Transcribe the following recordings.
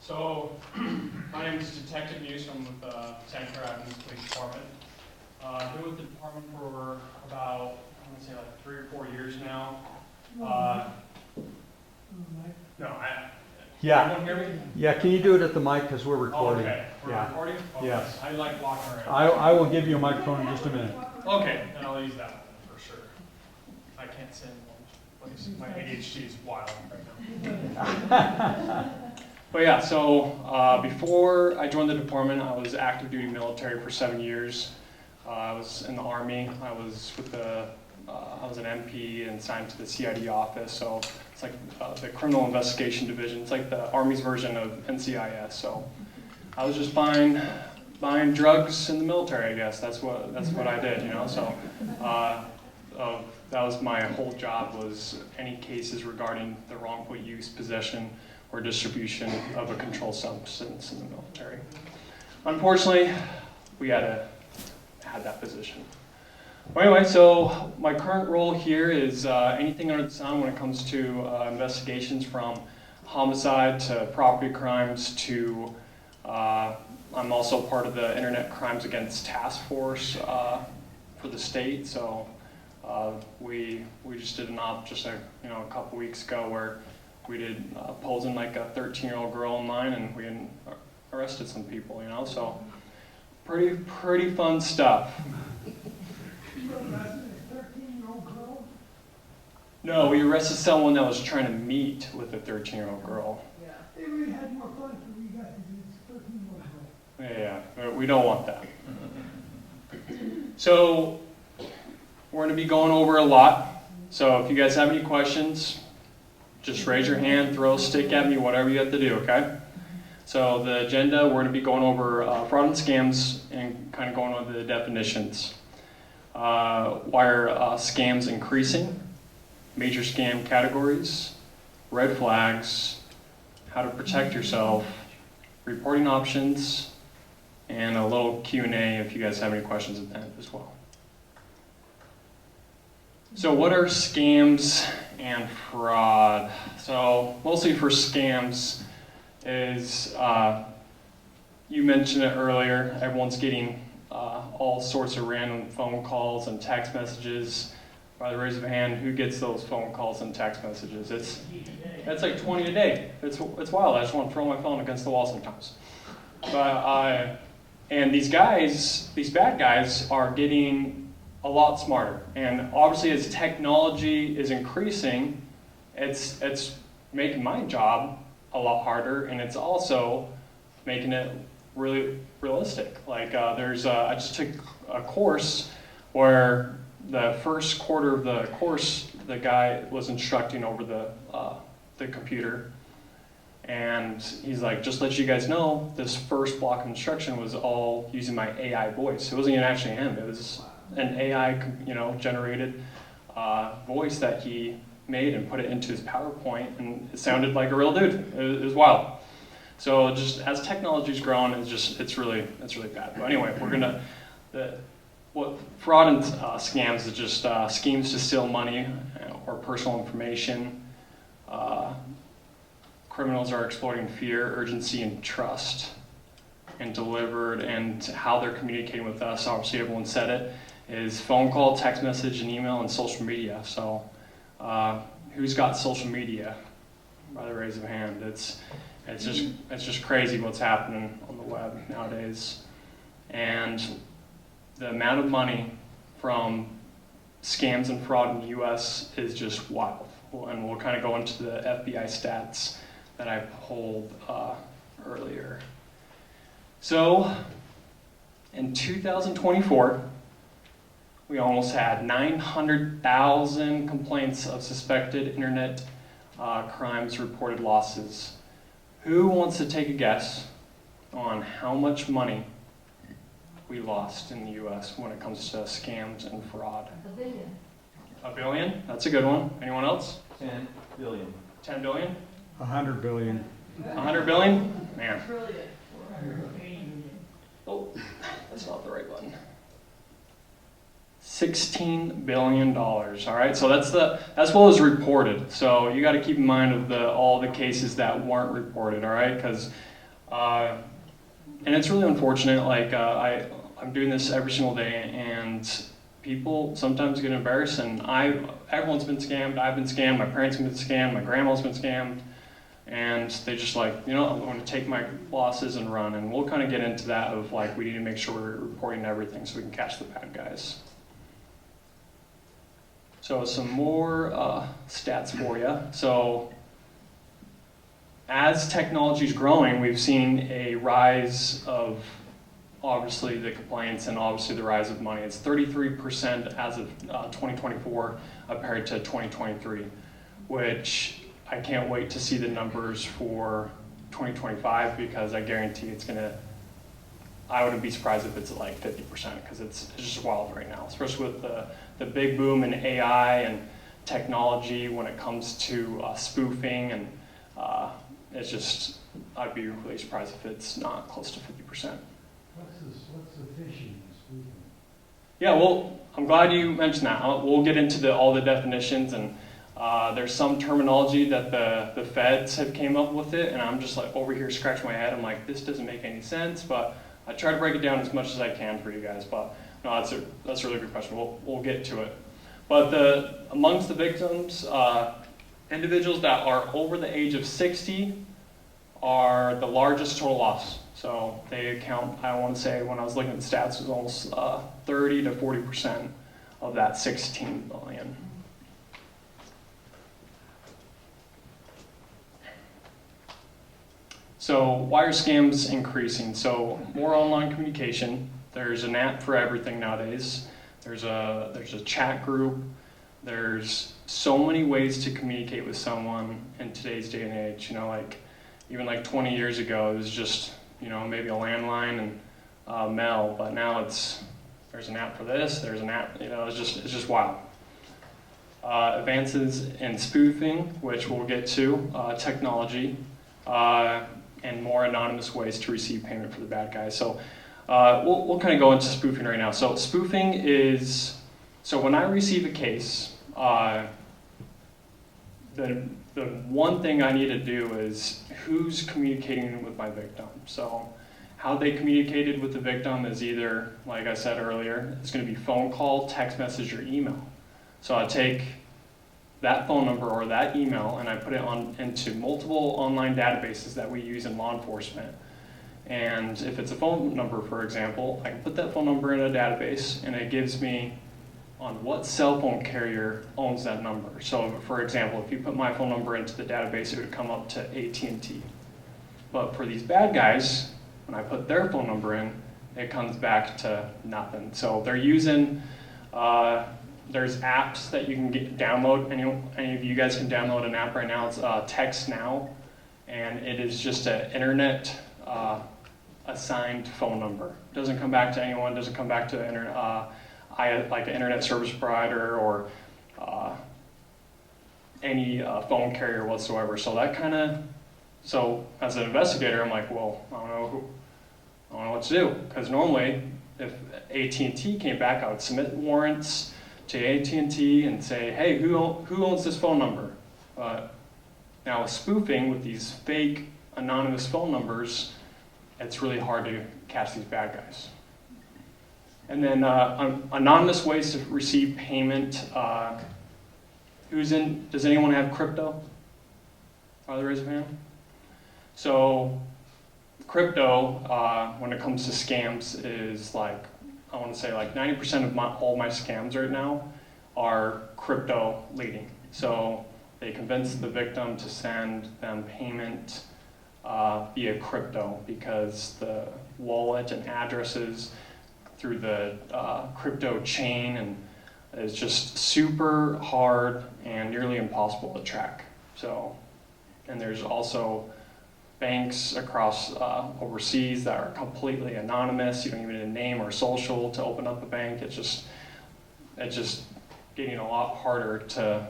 So, my name is Detective Muse. I'm with Santa Clara Avenue Police Department. I've been with the department for about, I'm going to say like 3 or 4 years now. No, Yeah. Everyone hear me? Yeah, can you do it at the mic because we're Oh, recording? okay. We're Yeah. recording? Okay. Yes. I like walking around. I will give you a microphone in just a minute. Okay, then I'll use that one for sure. I can't send one. My ADHD is wild right now. But yeah, so before I joined the department, I was active duty military for 7 years. I was in the Army. I was with I was an MP and signed to the CID office. So it's like the Criminal Investigation Division. It's like the Army's version of NCIS. So I was just buying drugs in the military, I guess. That's what I did, you know. So that was my whole job, was any cases regarding the wrongful use, possession, or distribution of a controlled substance in the military. Unfortunately, we had that position. Well, anyway, so my current role here is anything under the sun when it comes to investigations, from homicide to property crimes to I'm also part of the Internet Crimes Against Task Force for the state. So we just did an op just a couple weeks ago where we did posing like a 13-year-old girl online, and we arrested some people, you know. So pretty fun stuff. You arrested a 13-year-old girl? No, we arrested someone that was trying to meet with a 13-year-old girl. Yeah. They would have had more fun if we got this 13-year-old girl. Yeah, we don't want that. So we're going to be going over a lot. So if you guys have any questions, just raise your hand, throw a stick at me, whatever you have to do, okay? So the agenda, we're going to be going over fraud and scams and kind of going over the definitions. Why are scams increasing? Major scam categories, red flags, how to protect yourself, reporting options, and a little Q&A if you guys have any questions at the end as well. So what are scams and fraud? So mostly for scams is, you mentioned it earlier, everyone's getting all sorts of random phone calls and text messages. By the raise of a hand, who gets those phone calls and text messages? It's like 20 a day. It's wild. I just want to throw my phone against the wall sometimes. But and these bad guys are getting a lot smarter. And obviously, as technology is increasing, it's making my job a lot harder, and it's also making it really realistic. Like I just took a course where the first quarter of the course, the guy was instructing over the computer, and he's like, just to let you guys know, this first block of instruction was all using my AI voice. It wasn't even actually him. It was an AI, generated voice that he made and put it into his PowerPoint, and it sounded like a real dude. It was wild. So just as technology's grown, it's really bad. But anyway, what fraud and scams is just schemes to steal money or personal information. Criminals are exploiting fear, urgency, and trust, and delivered, and how they're communicating with us. Obviously, everyone said it, is phone call, text message, and email, and social media. So who's got social media? By the raise of a hand. It's just crazy what's happening on the web nowadays. And the amount of money from scams and fraud in the U.S. is just wild. And we'll kind of go into the FBI stats that I pulled earlier. So in 2024, we almost had 900,000 complaints of suspected internet crimes, reported losses. Who wants to take a guess on how much money we lost in the U.S. when it comes to scams and fraud? $1 billion. $1 billion? That's a good one. Anyone else? 10 billion. 10 billion? 100 billion. 100 billion? Man. Trillion. Oh, that's not the right button. $16 billion. All right, so that's what was reported. So you got to keep in mind of all the cases that weren't reported. All right, because And it's really unfortunate. Like I'm doing this every single day, and people sometimes get embarrassed. And everyone's been scammed. I've been scammed. My parents have been scammed. My grandma's been scammed. And they just like, I'm going to take my losses and run. And we'll kind of get into that of like, we need to make sure we're reporting everything so we can catch the bad guys. So some more stats for you. So as technology is growing, we've seen a rise of obviously the complaints and obviously the rise of money. It's 33% as of 2024 compared to 2023, which I can't wait to see the numbers for 2025 because I guarantee it's going to, I wouldn't be surprised if it's like 50% because it's just wild right now, especially with the big boom in AI and technology when it comes to spoofing, and it's just, I'd be really surprised if it's not close to 50%. What's the phishing and spoofing? Yeah, well, I'm glad you mentioned that. We'll get into all the definitions, and there's some terminology that the feds have came up with it, and I'm just like over here scratching my head. I'm like, this doesn't make any sense, but I try to break it down as much as I can for you guys. But no, that's a really good question. We'll get to it. But amongst the victims, individuals that are over the age of 60 are the largest total loss. So they account, I want to say, when I was looking at the stats, it was almost 30 to 40% of that 16 million. So why are scams increasing? So more online communication. There's an app for everything nowadays. There's a chat group. There's so many ways to communicate with someone in today's day and age. Like even like 20 years ago, it was just maybe a landline and mail. But now there's an app for this. There's an app. It's just wild. Advances in spoofing, which we'll get to, technology. And more anonymous ways to receive payment for the bad guys. So we'll kind of go into spoofing right now. So spoofing is, so when I receive a case, the one thing I need to do is who's communicating with my victim. So how they communicated with the victim is either, like I said earlier, it's going to be phone call, text message, or email. So I take that phone number or that email and I put it into multiple online databases that we use in law enforcement. And if it's a phone number, for example, I can put that phone number in a database and it gives me on what cell phone carrier owns that number. So for example, if you put my phone number into the database, it would come up to AT&T. But for these bad guys, when I put their phone number in, it comes back to nothing. So they're using, there's apps that you can download. Any of you guys can download an app right now. It's Text Now, and it is just an internet assigned phone number. Doesn't come back to anyone. Doesn't come back to like an internet service provider or any phone carrier whatsoever. So that kind of, so as an investigator, I'm like, well, I don't know what to do, because normally if AT&T came back, I would submit warrants to AT&T and say, hey, who owns this phone number? Now with spoofing, with these fake anonymous phone numbers, it's really hard to catch these bad guys. And then anonymous ways to receive payment. Does anyone have crypto? Father, raise a hand. So crypto, when it comes to scams, is like, I want to say like 90% of all my scams right now are crypto leading. So they convince the victim to send them payment via crypto because the wallet and addresses through the crypto chain and is just super hard and nearly impossible to track. So, and there's also banks across overseas that are completely anonymous. You don't even need a name or social to open up a bank. It's just getting a lot harder to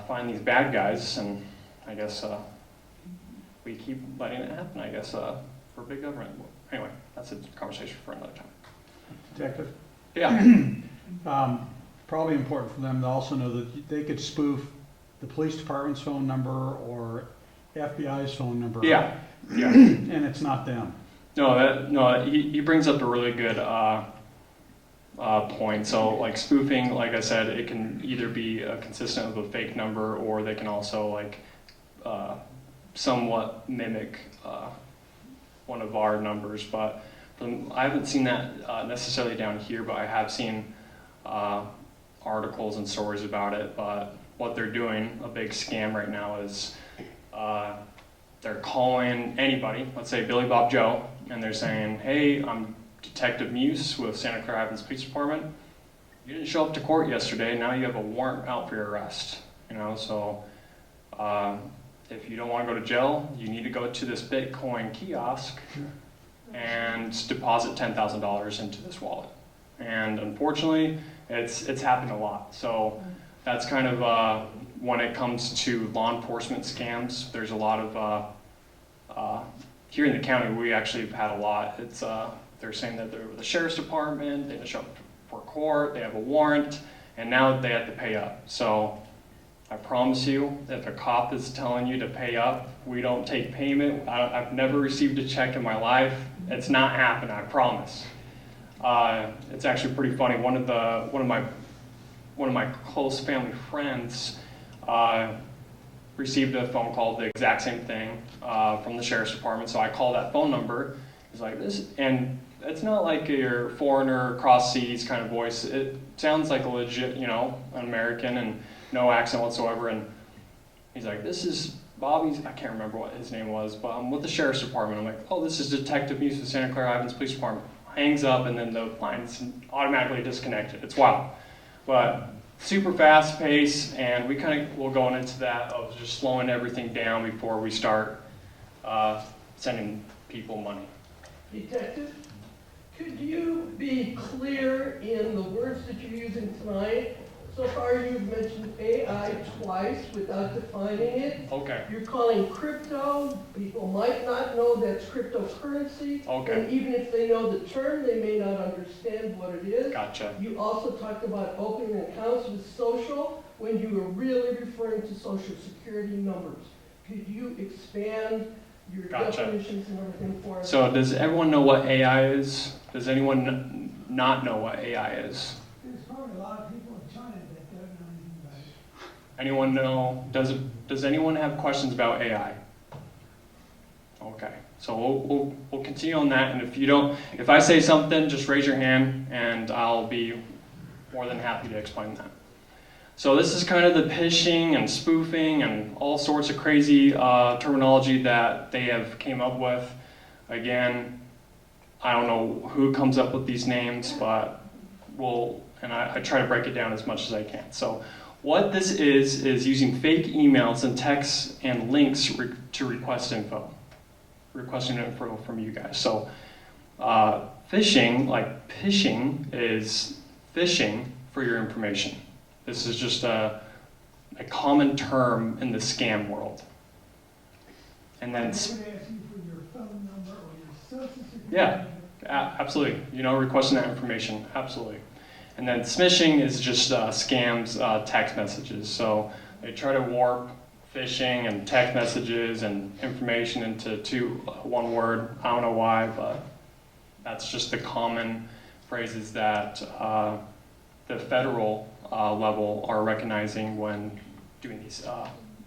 find these bad guys, and I guess we keep letting it happen, I guess, for big government. Anyway, that's a conversation for another time. Detective? Yeah. Probably important for them to also know that they could spoof the police department's phone number or FBI's phone number. Yeah, yeah. And it's not them. No, he brings up a really good point. So like spoofing, like I said, it can either be consistent with a fake number, or they can also like somewhat mimic one of our numbers. But I haven't seen that necessarily down here, but I have seen articles and stories about it. But what they're doing, a big scam right now, is they're calling anybody, let's say Billy Bob Joe, and they're saying, hey, I'm Detective Muse with Santa Clara Rapids Police Department. You didn't show up to court yesterday, now you have a warrant out for your arrest. You know, so if you don't want to go to jail, you need to go to this Bitcoin kiosk and deposit $10,000 into this wallet. And unfortunately, it's happened a lot. So that's kind of when it comes to law enforcement scams. There's a lot of here in the county. We actually have had a lot. It's they're saying that they're with the sheriff's department. They didn't show up for court. They have a warrant, and now they have to pay up. So I promise you, if a cop is telling you to pay up, we don't take payment. I've never received a check in my life. It's not happening. I promise. It's actually pretty funny. One of my close family friends received a phone call, the exact same thing, from the sheriff's department. So I called that phone number. He's like, this, and it's not like your foreigner cross seas kind of voice. It sounds like a legit, you know, an American and no accent whatsoever. And he's like, this is Bobby's, I can't remember what his name was, but I'm with the sheriff's department. I'm like, oh, this is Detective Muse with Santa Clara Rapids Police Department. Hangs up, and then the line's automatically disconnected. It's wild. But super fast pace, and we kind of will go into that of just slowing everything down before we start sending people money. Detective, could you be clear in the words that you're using tonight? So far you've mentioned AI twice without defining it. Okay. You're calling crypto. People might not know that's cryptocurrency. Okay. And even if they know the term, they may not understand what it is. Gotcha. You also talked about opening accounts with social when you were really referring to social security numbers. Could you expand your Gotcha. definitions and everything for us? So does everyone know what AI is? Does anyone not know what AI is? There's probably a lot of people in China that don't know anything about it. Anyone know? Does anyone have questions about AI? Okay. So we'll continue on that, and if I say something, just raise your hand, and I'll be more than happy to explain that. So this is kind of the phishing and spoofing and all sorts of crazy terminology that they have came up with. Again, I don't know who comes up with these names, but I try to break it down as much as I can. So what this is using fake emails and texts and links to requesting info from you guys. So phishing, like phishing, is phishing for your information. This is just a common term in the scam world. And then, They would ask you for your phone number or your social security yeah, number. absolutely. Requesting that information, absolutely. And then smishing is just scams, text messages. So they try to warp phishing and text messages and information into one word. I don't know why, but that's just the common phrases that the federal level are recognizing when doing these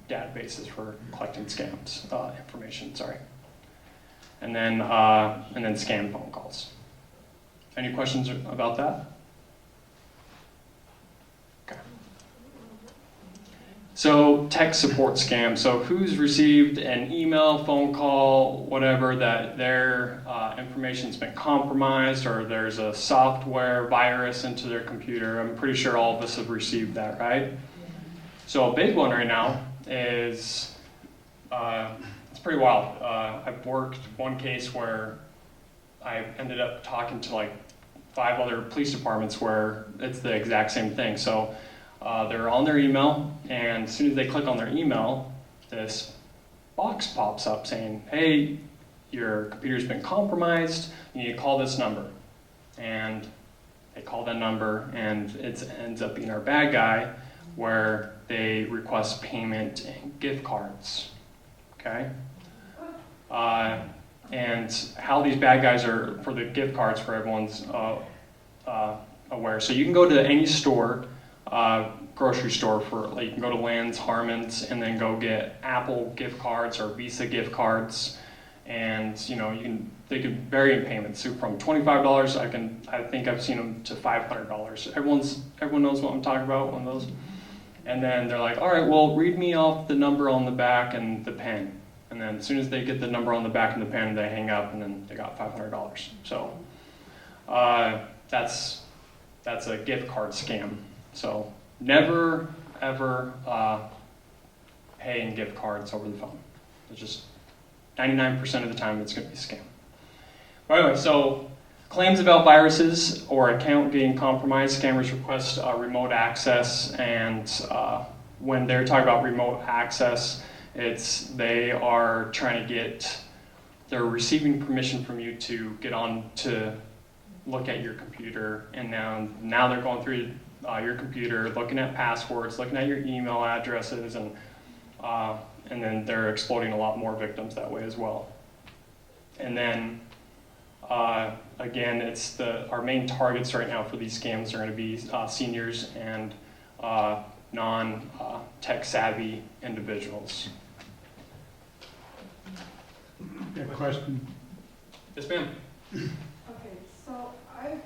databases for collecting scams information. Sorry, and then scam phone calls. Any questions about that? Okay. So tech support scam. So who's received an email, phone call, whatever, that their information's been compromised, or there's a software virus into their computer? I'm pretty sure all of us have received that, right? So a big one right now is, it's pretty wild. I've worked one case where I ended up talking to like 5 other police departments where it's the exact same thing. So they're on their email, and as soon as they click on their email, this box pops up saying, hey, your computer's been compromised, you need to call this number. And they call that number, and it ends up being our bad guy, where they request payment and gift cards. okay? And how these bad guys are for the gift cards for everyone's aware. So you can go to any store, grocery store for, like, you can go to Land's, Harmon's, and then go get Apple gift cards or Visa gift cards, and they can vary in payments. So from $25, I think I've seen them to $500. Everyone knows what I'm talking about on those. And then they're like, all right, well, read me off the number on the back and the pen. And then as soon as they get the number on the back and the pen, they hang up, and then they got $500. So that's a gift card scam. So never, ever pay in gift cards over the phone. It's just 99% of the time it's going to be a scam. But anyway, so claims about viruses or account getting compromised, scammers request remote access, and when they're talking about remote access, they're receiving permission from you to get on to look at your computer, and now they're going through your computer, looking at passwords, looking at your email addresses, and then they're exploiting a lot more victims that way as well. And then again, our main targets right now for these scams are going to be seniors and non-tech savvy individuals. Got a question? Yes, ma'am. Okay, so I've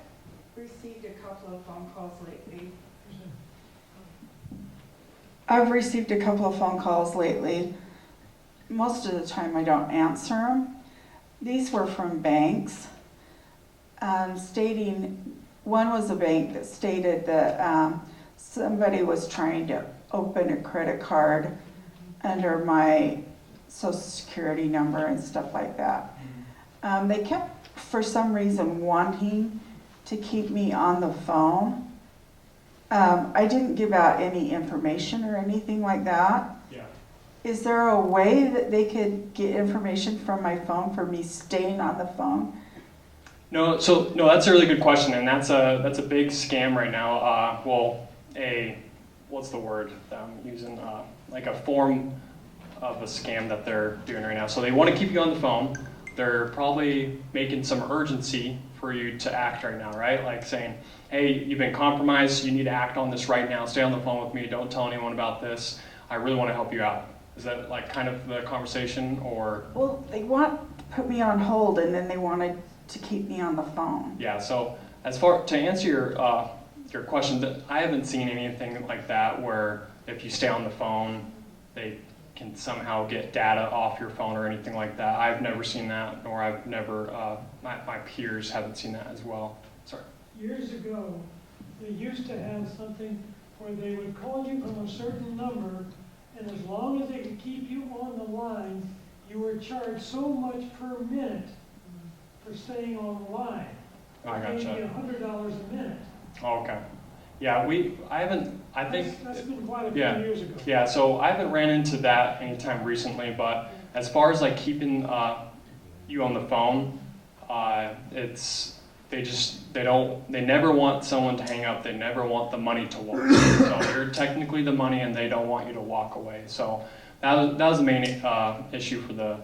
received a couple of phone calls lately. Most of the time I don't answer them. These were from banks stating, one was a bank that stated that somebody was trying to open a credit card under my Social Security number and stuff like that. They kept, for some reason, wanting to keep me on the phone. I didn't give out any information or anything like that. Yeah. Is there a way that they could get information from my phone for me staying on the phone? No, that's a really good question, and that's a big scam right now. What's the word that I'm using? Like a form of a scam that they're doing right now. So they want to keep you on the phone. They're probably making some urgency for you to act right now, right? Like saying, hey, you've been compromised, you need to act on this right now, stay on the phone with me, don't tell anyone about this, I really want to help you out. Is that like kind of the conversation, or? Well, they want to put me on hold, and then they wanted to keep me on the phone. Yeah, so to answer your question, I haven't seen anything like that where if you stay on the phone, they can somehow get data off your phone or anything like that. I've never seen that, nor I've never, my peers haven't seen that as well. Sorry. Years ago, they used to have something where they would call you from a certain number, and as long as they could keep you on the line, you were charged so much per minute for staying on the line. I Maybe gotcha. $100 a minute. Oh, okay. Yeah, I think, That's been quite a few yeah. years ago. yeah, so I haven't ran into that anytime recently, but as far as like keeping you on the phone, they never want someone to hang up, they never want the money to walk. So you're technically the money and they don't want you to walk away. So that was the main issue for the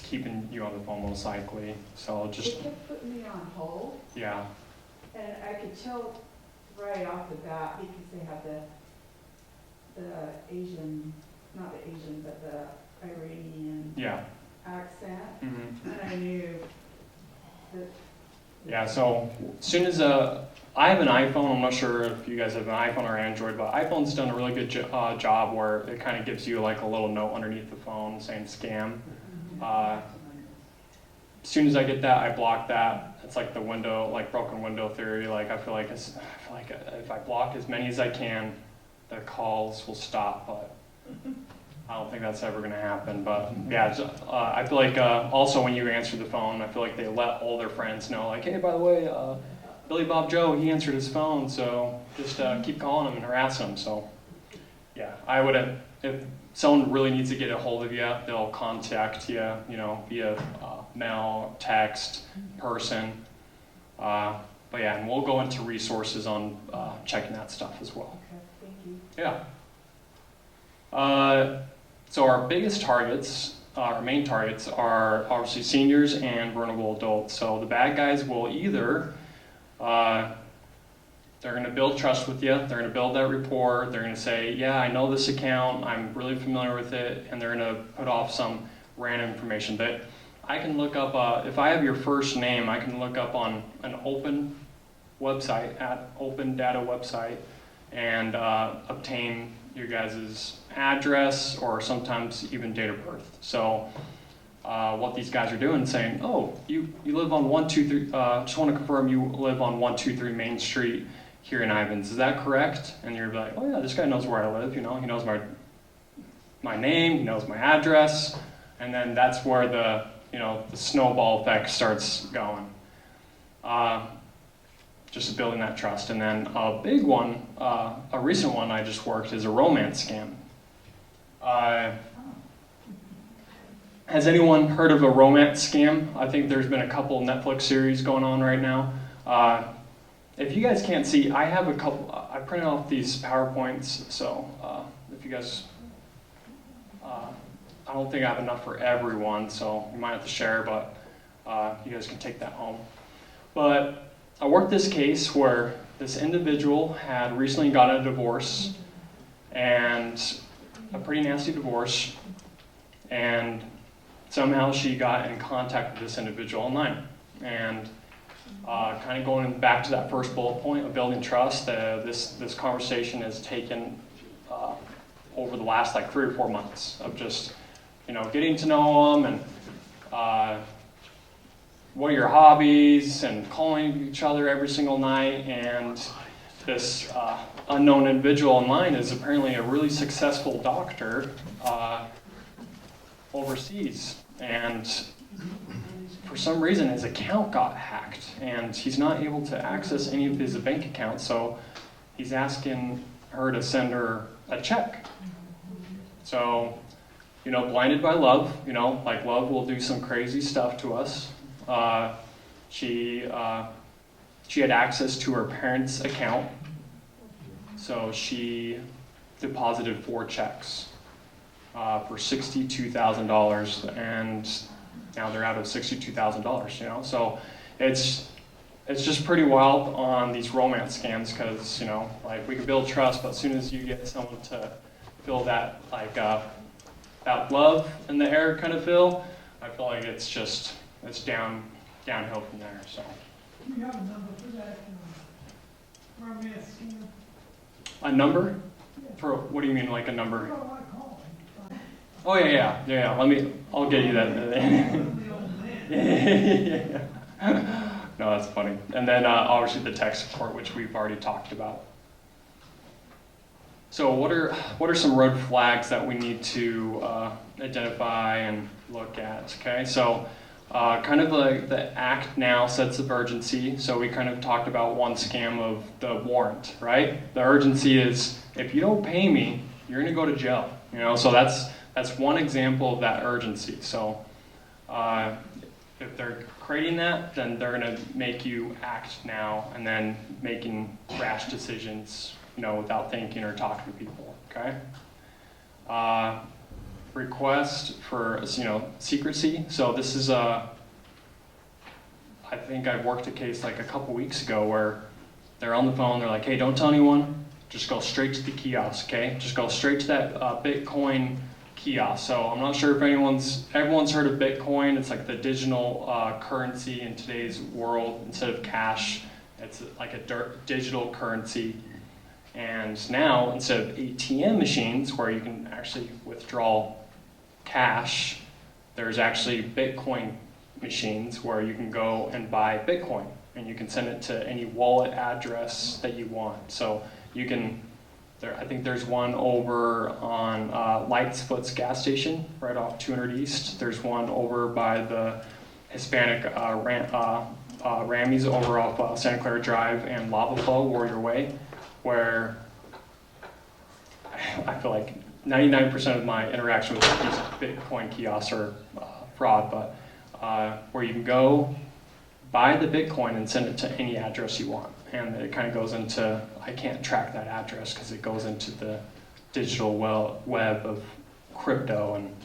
keeping you on the phone most likely. So They just, kept putting me on hold, yeah. and I could tell right off the bat because they have the Asian, not the Asian, but the Iranian Yeah. accent, Mm-hmm. and I knew that. Yeah, so as soon as I have an iPhone, I'm not sure if you guys have an iPhone or Android, but iPhone's done a really good job where it kind of gives you like a little note underneath the phone saying scam. As soon as I get that, I block that. It's like the window, like broken window theory. Like I feel like if I block as many as I can, the calls will stop. But I don't think that's ever going to happen. But yeah, I feel like also when you answer the phone, I feel like they let all their friends know, like, hey, by the way, Billy Bob Joe, he answered his phone, so just keep calling him and harass him. So yeah, I would have, if someone really needs to get a hold of you, they'll contact you, via mail, text, person. But yeah, and we'll go into resources on checking that stuff as well. Okay, thank you. Yeah. So our biggest targets, our main targets, are obviously seniors and vulnerable adults. So the bad guys will either, they're going to build trust with you, they're going to build that rapport, they're going to say, yeah, I know this account, I'm really familiar with it, and they're going to put off some random information that I can look up. If I have your first name, I can look up on an open website, open data website, and obtain your guys' address or sometimes even date of birth. So what these guys are doing is saying, oh, you live on 123, just want to confirm you live on 123 Main Street here in Ivins. Is that correct? And you're like, oh yeah, this guy knows where I live, you know, he knows my name, he knows my address, and then that's where the snowball effect starts going. Just building that trust. And then a big one, a recent one I just worked is a romance scam. Has anyone heard of a romance scam? I think there's been a couple Netflix series going on right now. If you guys can't see, I have a couple, I printed off these PowerPoints, so if you guys, I don't think I have enough for everyone, so you might have to share, but you guys can take that home. But I worked this case where this individual had recently gotten a divorce, and a pretty nasty divorce, and somehow she got in contact with this individual online. And kind of going back to that first bullet point of building trust, this conversation has taken over the last like 3 or 4 months of just, getting to know them and what are your hobbies and calling each other every single night. And this unknown individual online is apparently a really successful doctor overseas. And for some reason his account got hacked and he's not able to access any of his bank accounts, so he's asking her to send her a check. So, blinded by love, like love will do some crazy stuff to us. She had access to her parents' account, so she deposited 4 checks for $62,000, and now they're out of $62,000. So it's just pretty wild on these romance scams because like we can build trust, but as soon as you get someone to feel that like that love in the air kind of feel, I feel like it's downhill from there. So Do you have a number for that romance scam? a number for what do you mean, like a number? What do I call it? Oh yeah. I'll get you that. The old man. Yeah. No, that's funny. And then obviously the tech support, which we've already talked about. So what are some red flags that we need to identify and look at? Okay, so kind of like the act now sense of urgency. So we kind of talked about one scam of the warrant, right? The urgency is if you don't pay me, you're going to go to jail. So that's one example of that urgency. So if they're creating that, then they're going to make you act now and then making rash decisions, without thinking or talking to people, okay? Request for, secrecy. So this is I think I worked a case like a couple weeks ago where they're on the phone, they're like, hey, don't tell anyone, just go straight to the kiosk, okay? Just go straight to that Bitcoin kiosk. So I'm not sure if everyone's heard of Bitcoin. It's like the digital currency in today's world. Instead of cash, it's like a digital currency. And now, instead of ATM machines where you can actually withdraw cash, there's actually Bitcoin machines where you can go and buy Bitcoin and you can send it to any wallet address that you want. So you can, I think there's one over on Lightsfoot's gas station right off 200 East. There's one over by the Hispanic Rammies over off Santa Clara Drive and Lava Flow, Warrior Way, where I feel like 99% of my interaction with these Bitcoin kiosks are fraud, but where you can go buy the Bitcoin and send it to any address you want. And it kind of goes into, I can't track that address because it goes into the digital web of crypto, and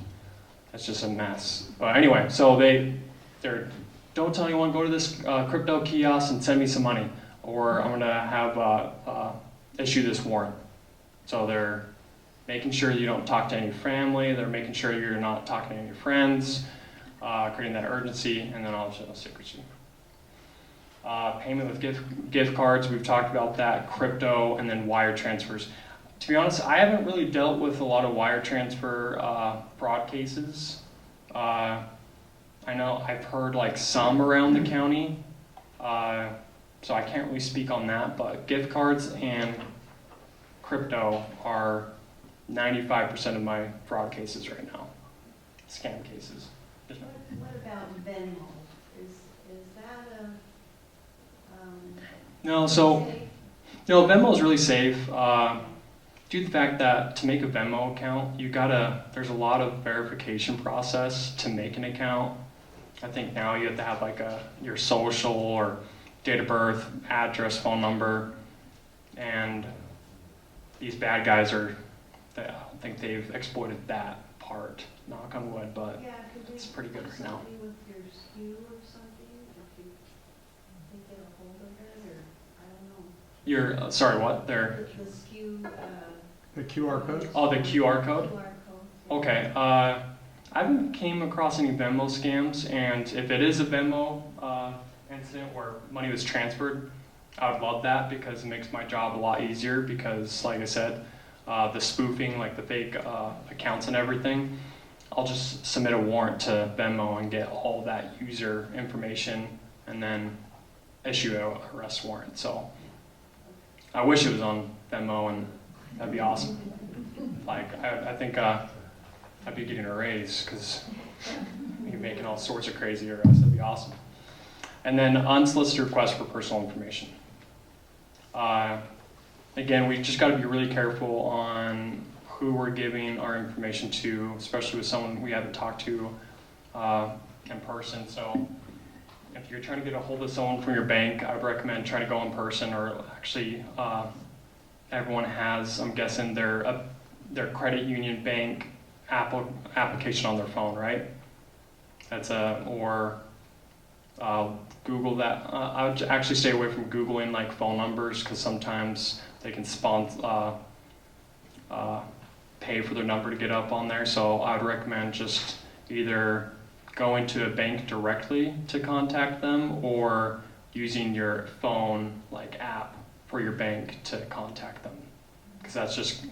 it's just a mess. But anyway, so they're don't tell anyone, go to this crypto kiosk and send me some money, or I'm gonna have issue this warrant. So they're making sure you don't talk to any family, they're making sure you're not talking to any of your friends, creating that urgency, and then also secrecy. Payment with gift cards, we've talked about that, crypto, and then wire transfers. To be honest, I haven't really dealt with a lot of wire transfer fraud cases. I know I've heard like some around the county, so I can't really speak on that, but gift cards and crypto are 95% of my fraud cases right now, scam cases. What about Venmo? Is that a, No, so, safe? no, Venmo is really safe. Due to the fact that to make a Venmo account, there's a lot of verification process to make an account. I think now you have to have like your social or date of birth, address, phone number, and these bad guys I don't think they've exploited that part, knock on wood, but Yeah, could we it's pretty good do right now. something with your SKU or something, if you can get a hold of it, or, I don't know. sorry, what? The SKU, The QR code? Oh, the QR code? QR code. Okay, I haven't came across any Venmo scams, and if it is a Venmo incident where money was transferred, I would love that because it makes my job a lot easier because, like I said, the spoofing, like the fake accounts and everything, I'll just submit a warrant to Venmo and get all that user information and then issue an arrest warrant. So I wish it was on Venmo, and that'd be awesome. Like, I think I'd be getting a raise because you're making all sorts of crazy arrests. That'd be awesome. And then unsolicited requests for personal information. Again, we just got to be really careful on who we're giving our information to, especially with someone we haven't talked to in person. So if you're trying to get a hold of someone from your bank, I would recommend trying to go in person, or actually everyone has, I'm guessing, their credit union bank application on their phone, right? That's or Google that. I would actually stay away from Googling like phone numbers because sometimes they can pay for their number to get up on there. So I would recommend just either going to a bank directly to contact them or using your phone like app for your bank to contact them, because that's just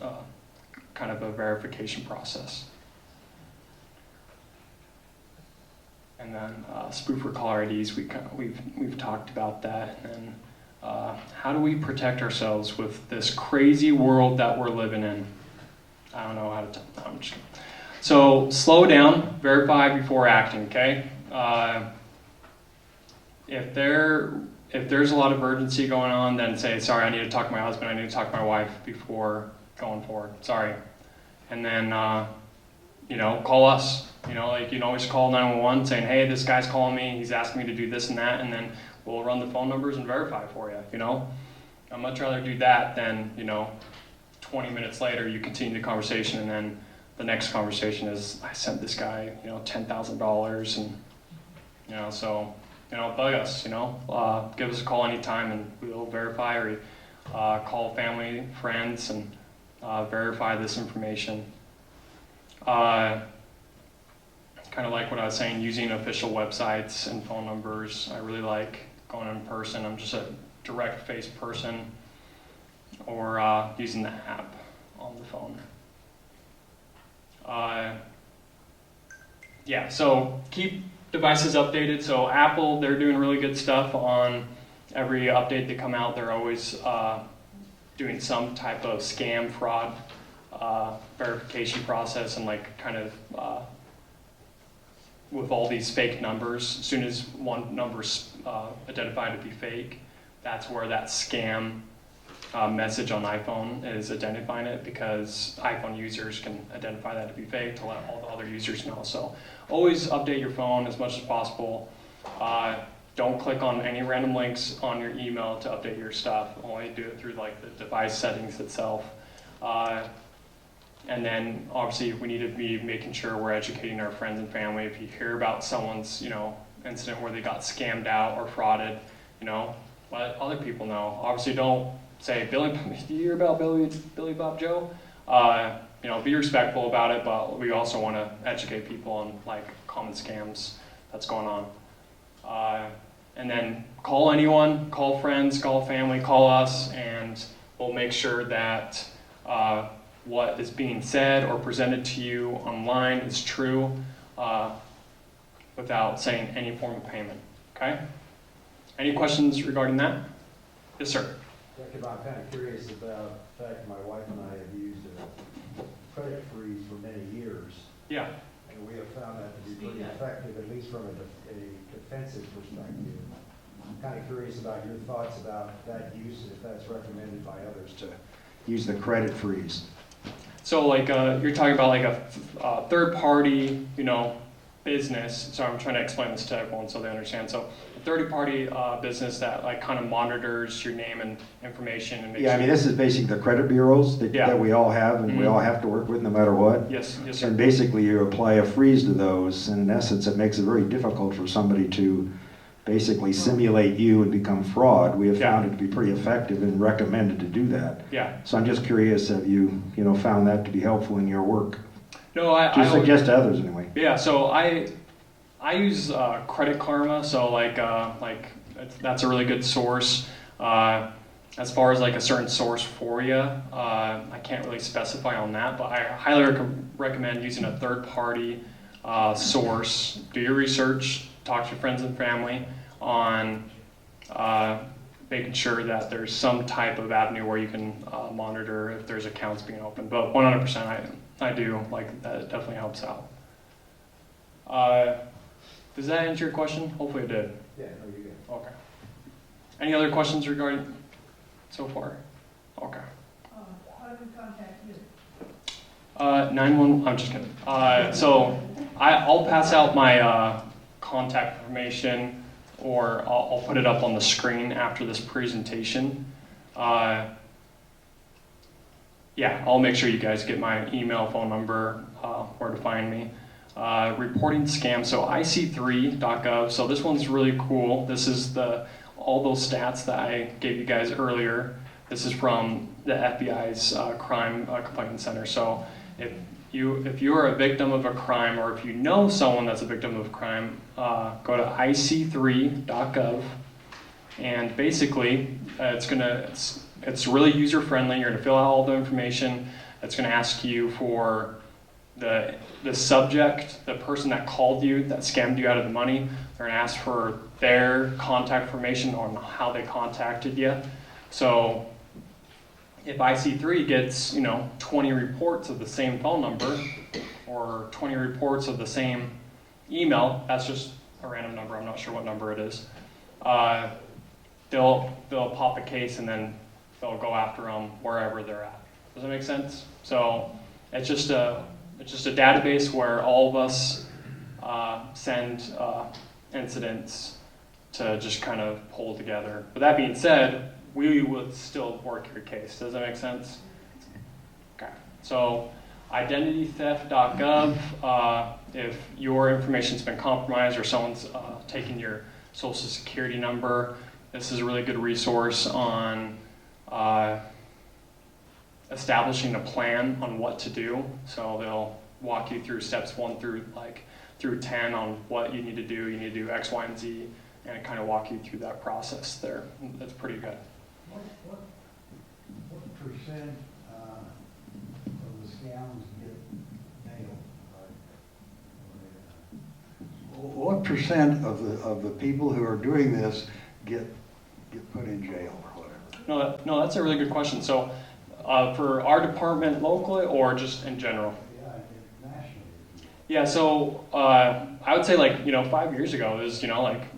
kind of a verification process. And then spoofer caller IDs, we've talked about that. And how do we protect ourselves with this crazy world that we're living in? I don't know how to tell. No, I'm just kidding. So slow down, verify before acting. Okay. If there's a lot of urgency going on, then say, sorry, I need to talk to my husband, I need to talk to my wife before going forward. Sorry. And then call us. Like you can always call 911 saying, hey, this guy's calling me, he's asking me to do this and that, and then we'll run the phone numbers and verify for you. I'd much rather do that than 20 minutes later you continue the conversation, and then the next conversation is, I sent this guy $10,000, and so bug us, give us a call anytime and we'll verify, or call family, friends, and verify this information. Kind of like what I was saying, using official websites and phone numbers. I really like going in person. I'm just a direct face person, or using the app on the phone. Yeah, so keep devices updated. So Apple, they're doing really good stuff on every update that come out. They're always doing some type of scam, fraud, verification process, and like kind of with all these fake numbers. As soon as one number's identified to be fake, that's where that scam message on iPhone is identifying it, because iPhone users can identify that to be fake to let all the other users know. So always update your phone as much as possible. Don't click on any random links on your email to update your stuff. Only do it through like the device settings itself. And then obviously we need to be making sure we're educating our friends and family. If you hear about someone's, incident where they got scammed out or frauded, let other people know. Obviously don't say, Billy, do you hear about Billy Bob Joe? Be respectful about it, but we also want to educate people on like common scams that's going on. And then call anyone, call friends, call family, call us, and we'll make sure that what is being said or presented to you online is true without saying any form of payment, okay? Any questions regarding that? Yes, sir. Jacob, I'm kind of curious about the fact my wife and I have used a credit freeze for many years, Yeah. and we have found that to be pretty effective, at least from a defensive perspective. I'm kind of curious about your thoughts about that use, and if that's recommended by others to use the credit freeze. So like you're talking about like a third party, business. So I'm trying to explain this to everyone so they understand. So a third party business that like kind of monitors your name and information and makes Yeah, I mean, this is basically the credit bureaus that we all have, and we all have to work with no matter what. Yes, sir. And basically you apply a freeze to those, and in essence it makes it very difficult for somebody to basically simulate you and become fraud. We have found it to be pretty effective and recommended to do that. Yeah. So I'm just curious, have you found that to be helpful in your work? No, I suggest to others anyway. Yeah, so I use Credit Karma, so like that's a really good source. As far as like a certain source for you, I can't really specify on that, but I highly recommend using a third party source. Do your research, talk to your friends and family on making sure that there's some type of avenue where you can monitor if there's accounts being opened. But 100% I do, like that definitely helps out. Does that answer your question? Hopefully it did. Yeah, no, you're good. Okay. Any other questions regarding so far? Okay. How do we contact you? 911, I'm just kidding. So I'll pass out my contact information, or I'll put it up on the screen after this presentation. Yeah, I'll make sure you guys get my email, phone number, where to find me. Reporting scams, so IC3.gov. So this one's really cool. This is all those stats that I gave you guys earlier. This is from the FBI's crime complaint center. So if you are a victim of a crime, or if you know someone that's a victim of a crime, go to IC3.gov, and basically it's really user friendly. You're going to fill out all the information. It's going to ask you for the subject, the person that called you, that scammed you out of the money. They're going to ask for their contact information on how they contacted you. So if IC3 gets 20 reports of the same phone number, or 20 reports of the same email, that's just a random number, I'm not sure what number it is, they'll pop a case and then they'll go after them wherever they're at. Does that make sense? So it's just a database where all of us send incidents to just kind of pull together. But that being said, we would still work your case. Does that make sense? Okay. So identitytheft.gov, if your information's been compromised or someone's taken your social security number, this is a really good resource on establishing a plan on what to do. So they'll walk you through steps 1 through 10 on what you need to do. You need to do X, Y, and Z, and kind of walk you through that process there. That's pretty good. What percent of the scams get nailed? What percent of the people who are doing this get put in jail or whatever? No, that's a really good question. So for our department locally or just in general? Yeah, nationally. Yeah, so I would say 5 years ago it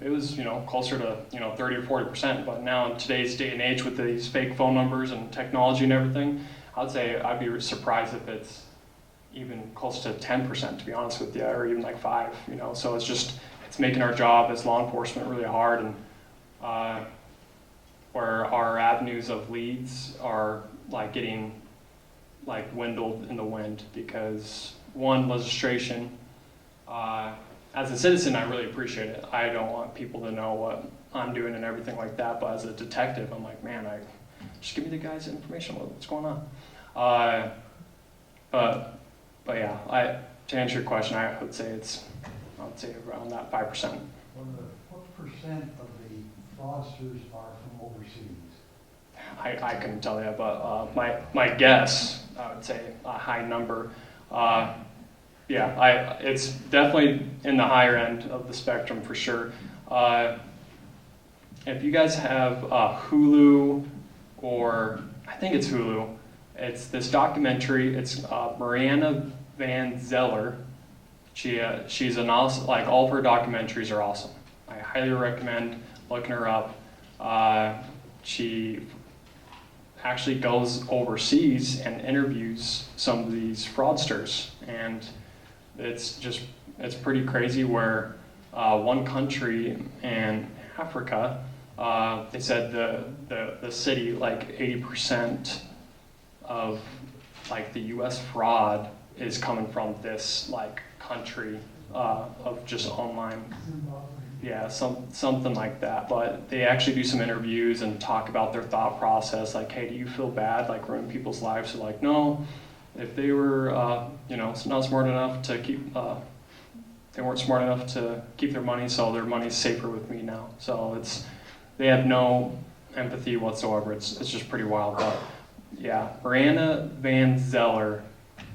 was closer to 30 or 40%, but now in today's day and age with these fake phone numbers and technology and everything, I'd say I'd be surprised if it's even close to 10%, to be honest with you, or even 5, so it's making our job as law enforcement really hard, and where our avenues of leads are getting like dwindled in the wind because one, legislation. As a citizen, I really appreciate it. I don't want people to know what I'm doing and everything like that. But as a detective, I'm like, man, just give me the guy's information. What's going on? But yeah, to answer your question, I would say around that 5%. What percent of the fraudsters are from overseas? I couldn't tell you, but my guess, I would say a high number. Yeah, it's definitely in the higher end of the spectrum for sure. If you guys have Hulu, or I think it's Hulu, it's this documentary. It's Mariana Van Zeller. She's an awesome, like all of her documentaries are awesome. I highly recommend looking her up. She actually goes overseas and interviews some of these fraudsters, and it's pretty crazy where one country in Africa, they said the city, like 80% of like the US fraud is coming from this like country of just online. Yeah, something like that. But they actually do some interviews and talk about their thought process. Like, hey, do you feel bad, like ruining people's lives? So like, no. If they were, not smart enough to keep, they weren't smart enough to keep their money, so their money's safer with me now. So they have no empathy whatsoever. It's just pretty wild. But yeah, Mariana Van Zeller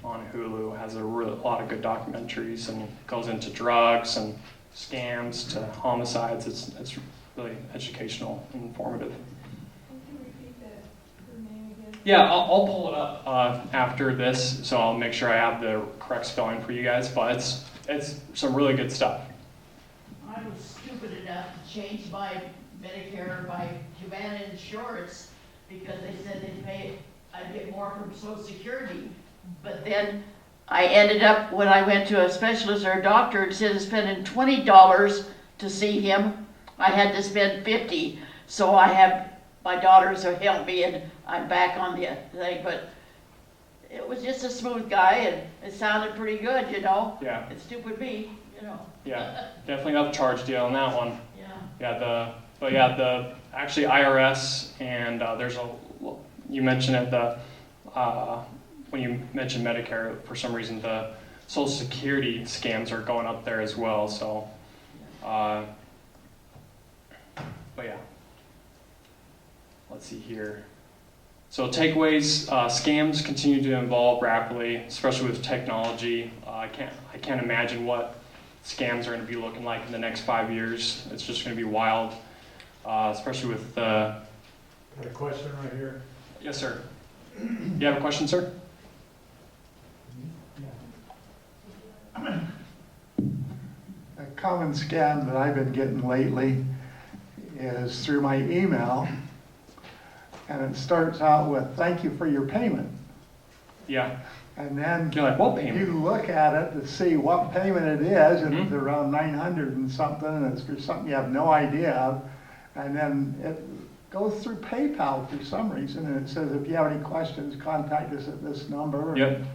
on Hulu has a lot of good documentaries and goes into drugs and scams to homicides. It's really educational and informative. Can you repeat that, her name again? Yeah, I'll pull it up after this, so I'll make sure I have the correct spelling for you guys. But it's some really good stuff. I was stupid enough to change my Medicare by Humana Insurance because they said I'd get more from Social Security. But then I ended up, when I went to a specialist or a doctor, instead of spending $20 to see him, I had to spend $50. So I have my daughters who helped me, and I'm back on the thing. But it was just a smooth guy, and it sounded pretty good, Yeah. It's stupid me, Yeah, definitely upcharge deal on that one. Yeah. The actually IRS and you mentioned it, when you mentioned Medicare, for some reason the Social Security scams are going up there as well. So, but yeah, let's see here. So takeaways, scams continue to evolve rapidly, especially with technology. I can't imagine what scams are going to be looking like in the next 5 years. It's just going to be wild, especially with Got a question right here. Yes, sir. You have a question, sir? A common scam that I've been getting lately is through my email, and it starts out with, "Thank you for your payment." Yeah. And then You're like, what payment? you look at it to see what payment it is, and Mhm. it's around 900 and something, and it's for something you have no idea of. And then it goes through PayPal for some reason, and it says, if you have any questions, contact us at this number. Yep. And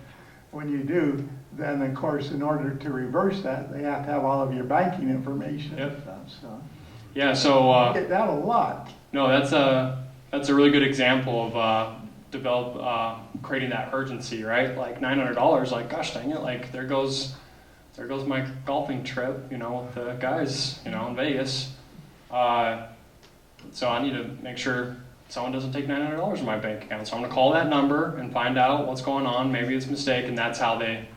when you do, then of course, in order to reverse that, they have to have all of your banking information Yep. and stuff, so. Yeah. So I get that a lot. no, that's a really good example of creating that urgency, right? Like $900. Like, gosh dang it! Like there goes my golfing trip, with the guys, in Vegas. So I need to make sure someone doesn't take $900 from my bank account. So I'm gonna call that number and find out what's going on. Maybe it's a mistake, and that's how they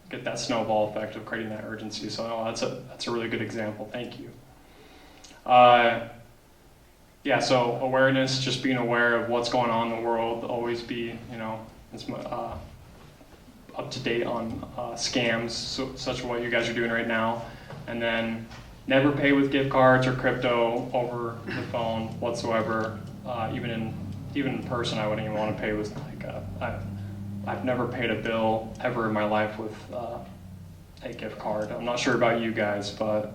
get that snowball effect of creating that urgency. So that's a really good example. Thank you. Yeah. So awareness, just being aware of what's going on in the world. Always be, up to date on scams, such as what you guys are doing right now, and then never pay with gift cards or crypto over the phone whatsoever. Even in person, I wouldn't even want to pay with I've never paid a bill ever in my life with a gift card. I'm not sure about you guys, but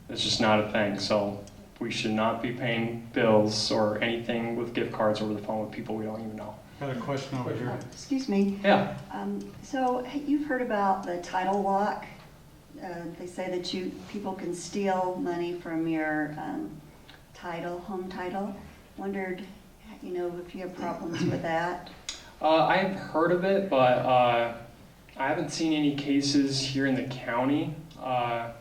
it's just not a thing. So we should not be paying bills or anything with gift cards over the phone with people we don't even know. Got a question over here. Excuse me. Yeah. So hey, you've heard about the title lock. They say that people can steal money from your home title. Wondered, if you have problems with that. I've heard of it, but I haven't seen any cases here in the county. I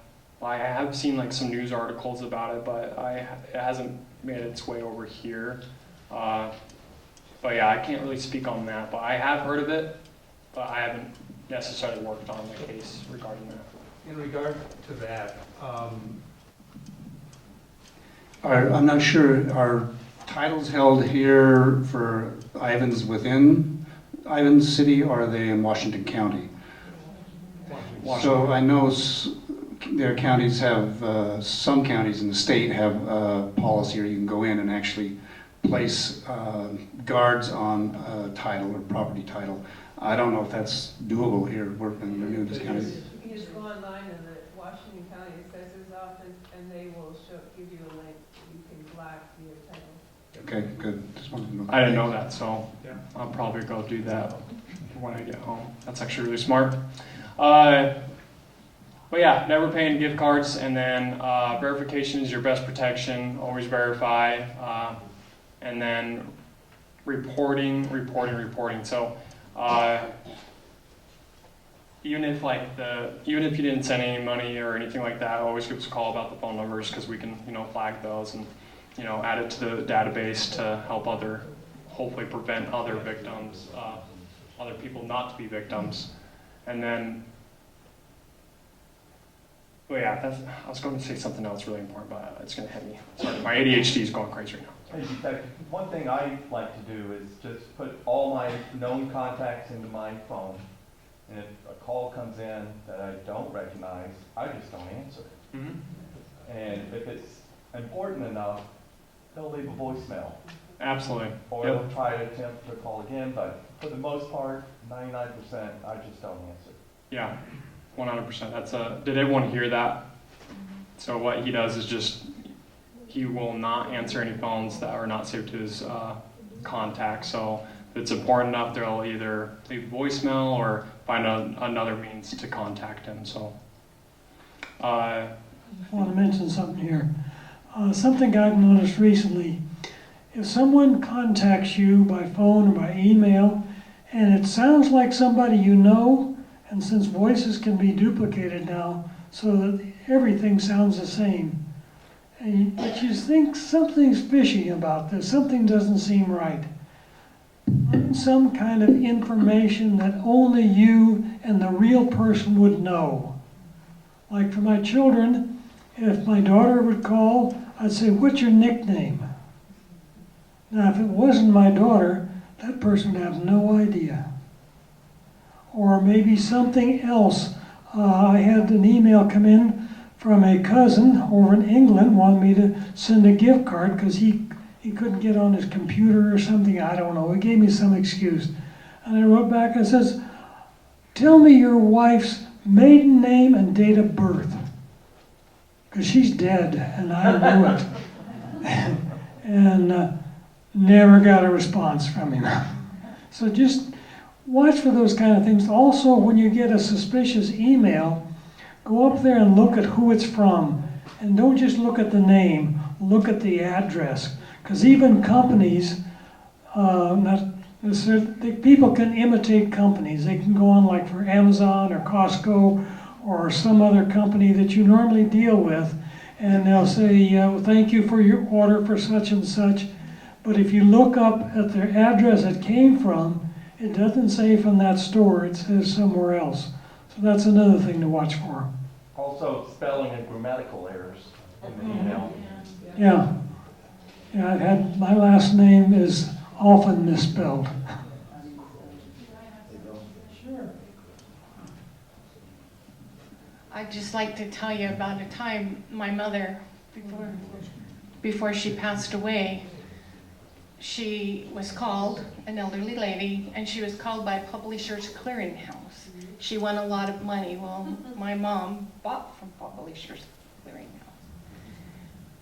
have seen like some news articles about it, but it hasn't made its way over here. But yeah, I can't really speak on that. But I have heard of it, but I haven't necessarily worked on the case regarding that. In regard to that, I'm not sure, are titles held here for Ivans within Ivans City, or are they in Washington County? So I know their counties have, some counties in the state have a policy where you can go in and actually place guards on title or property title. I don't know if that's doable here, working in this county. You can just go online in the Washington County Assessor's Office, and they will give you a link. You can block your title. Okay, good. Just wanted to know. I didn't know that, so I'll probably go do that when I get home. That's actually really smart. But yeah, never paying gift cards, and then verification is your best protection. Always verify, and then reporting. So even if you didn't send any money or anything like that, always give us a call about the phone numbers, because we can flag those and add it to the database to help hopefully prevent other victims, other people not to be victims, and then. Well, yeah, I was going to say something else really important, but it's going to hit me. Sorry, my ADHD is going crazy right now. In fact, one thing I like to do is just put all my known contacts into my phone, and if a call comes in that I don't recognize, I just don't answer it. Mm-hmm. And if it's important enough, they'll leave a voicemail. Absolutely. Or they'll try to attempt to call again, but for the most part, 99%, I just don't answer. Yeah. 100%. Did everyone hear that? So what he does is he will not answer any phones that are not saved to his contacts. So if it's important enough, they'll either leave voicemail or find another means to contact him. So I want to mention something here. Something I've noticed recently. If someone contacts you by phone or by email, and it sounds like somebody you know, and since voices can be duplicated now, so that everything sounds the same, but you think something's fishy about this, something doesn't seem right. Some kind of information that only you and the real person would know. Like for my children, if my daughter would call, I'd say, "What's your nickname?" Now, if it wasn't my daughter, that person would have no idea. Or maybe something else. I had an email come in from a cousin over in England, wanted me to send a gift card because he couldn't get on his computer or something. I don't know. He gave me some excuse. And I wrote back and says, "Tell me your wife's maiden name and date of birth." Because she's dead, and I knew it. And never got a response from him. So just watch for those kind of things. Also, when you get a suspicious email, go up there and look at who it's from. And don't just look at the name, look at the address. Because even companies, people can imitate companies. They can go on like for Amazon or Costco or some other company that you normally deal with, and they'll say, "Thank you for your order for such and such." But if you look up at their address it came from, it doesn't say from that store, it says somewhere else. So that's another thing to watch for. Also, spelling and grammatical errors in the email. Yeah. Yeah, my last name is often misspelled. Sure. I'd just like to tell you about a time my mother, before she passed away, she was called, an elderly lady, and she was called by Publishers Clearinghouse. She won a lot of money. Well, my mom bought from Publishers Clearinghouse.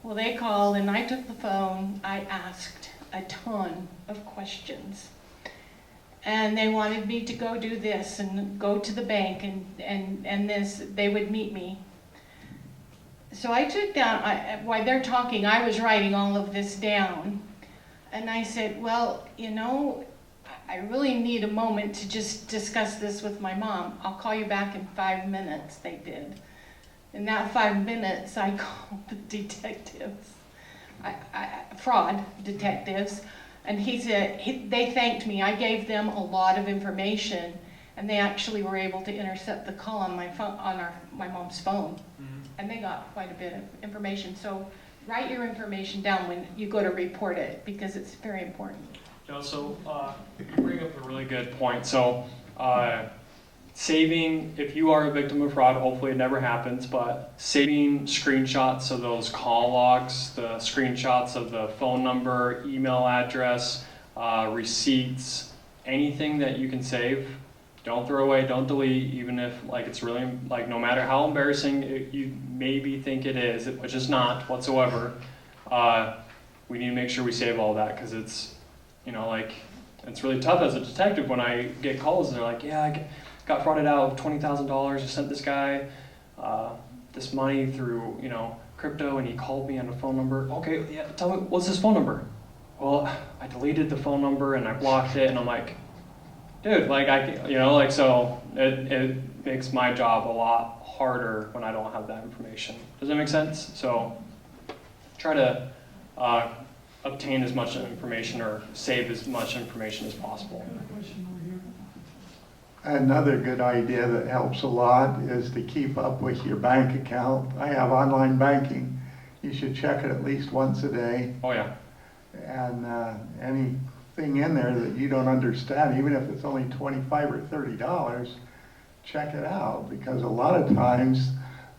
Well, they called and I took the phone. I asked a ton of questions. and they wanted me to go do this and go to the bank and this, they would meet me. So I took down, while they're talking, I was writing all of this down. And I said, well, you know, I really need a moment to just discuss this with my mom. I'll call you back in 5 minutes, they did. In that 5 minutes, I called the detectives, fraud detectives, and he said, they thanked me. I gave them a lot of information, and they actually were able to intercept the call on my phone, on my mom's phone. And they got quite a bit of information. So write your information down when you go to report it, because it's very important. You know, so you bring up a really good point. So saving, if you are a victim of fraud, hopefully it never happens, but saving screenshots of those call logs, the screenshots of the phone number, email address, receipts, anything that you can save, don't throw away, don't delete, even if like it's really, like no matter how embarrassing you maybe think it is, which is not whatsoever, we need to make sure we save all that, because it's, you know, like, it's really tough as a detective when I get calls and they're like, yeah, I got frauded out of $20,000, I sent this guy this money through, you know, crypto, and he called me on a phone number. Okay, yeah, tell me, what's his phone number? Well, I deleted the phone number and I blocked it, and I'm like, dude, like you know, like, so it makes my job a lot harder when I don't have that information. Does that make sense? So try to obtain as much information or save as much information as possible. Another good idea that helps a lot is to keep up with your bank account. I have online banking. You should check it at least once a day. Oh yeah. And anything in there that you don't understand, even if it's only $25 or $30, check it out, because a lot of times